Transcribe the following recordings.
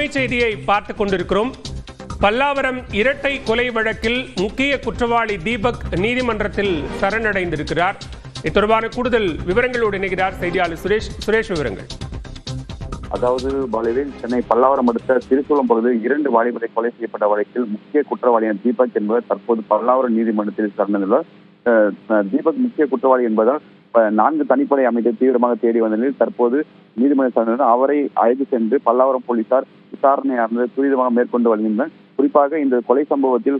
அண்மை செய்தியை பார்த்துக் கொண்டிருக்கிறோம். பல்லாவரம் இரட்டை கொலை வழக்கில் முக்கிய குற்றவாளி தீபக் நீதிமன்றத்தில் சரணடைந்திருக்கிறார். இது தொடர்பான கூடுதல் விவரங்களோடு இணைகிறார் செய்தியாளர் சுரேஷ். சுரேஷ், விவரங்கள். அதாவது பாலிவில் சென்னை பல்லாவரம் அடுத்த திருசூலம் பகுதியில் 2 வாலிபரை கொலை செய்யப்பட்ட வழக்கில் முக்கிய குற்றவாளியான தீபக் என்பவர் தற்போது பல்லாவரம் நீதிமன்றத்தில் சரணடைந்துள்ளார். தீபக் முக்கிய குற்றவாளி என்பதால் 4 தனிப்படை அமைத்து தீவிரமாக தேடி வந்த நிலையில் தற்போது நீதிமன்ற சரணடைந்தார். அவரை அழைத்து சென்று பல்லாவரம் போலீசார் விசாரணை துரிதமாக மேற்கொண்டு வருகின்றனர். குறிப்பாக இந்த கொலை சம்பவத்தில்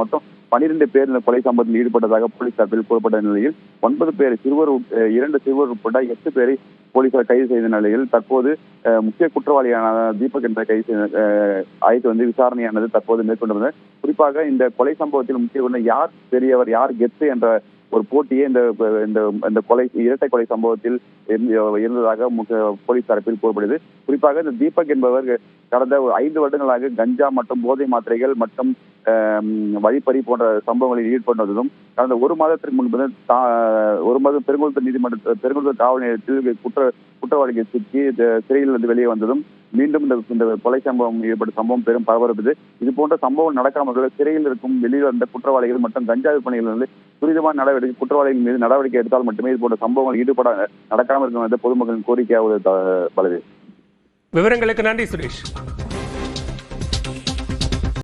மொத்தம் 12 பேர் இந்த கொலை சம்பவத்தில் ஈடுபட்டதாக போலீஸ் தரப்பில் கூறப்பட்ட நிலையில் 9 பேர் 2 சிறுவர் உட்பட 8 பேரை போலீசார் கைது செய்த நிலையில் தற்போது முக்கிய குற்றவாளியான தீபக் என்ற அழைத்து வந்து விசாரணையானது தற்போது மேற்கொண்டு வந்தது. குறிப்பாக இந்த கொலை சம்பவத்தில் முக்கிய யார் பெரியவர், யார் கெத்து என்ற ஒரு போட்டியே இந்த கொலை இரட்டை கொலை சம்பவத்தில் இருந்ததாக போலீஸ் தரப்பில் கூறப்படுது. குறிப்பாக இந்த தீபக் என்பவர் கடந்த 5 வருடங்களாக கஞ்சா மற்றும் போதை மாத்திரைகள் மற்றும் வழிப்பறி போன்ற சம்பவங்களில் ஈடுபட்டதும் கடந்த 1 மாதத்திற்கு முன்பு பெருங்குளத்தூர் காவல் நிலையத்தில் குற்றவாளிகள் சிக்கி சிறையில் இருந்து வெளியே வந்ததும் மீண்டும் இந்த கொலை சம்பவம் ஈடுபட்ட சம்பவம் பெரும் பரபரப்பு. இது போன்ற சம்பவம் நடக்காமல் சிறையில் இருக்கும் வெளியில் வந்த குற்றவாளிகள் மற்றும் கஞ்சா விற்பனைகளிலிருந்து துரிதமான குற்றவாளிகள் மீது நடவடிக்கை எடுத்தால் மட்டுமே இது போன்ற சம்பவங்கள் நடக்காமல் இருக்கும் பொதுமக்களின் கோரிக்கையாவது. விவரங்களுக்கு நன்றி சுரேஷ்.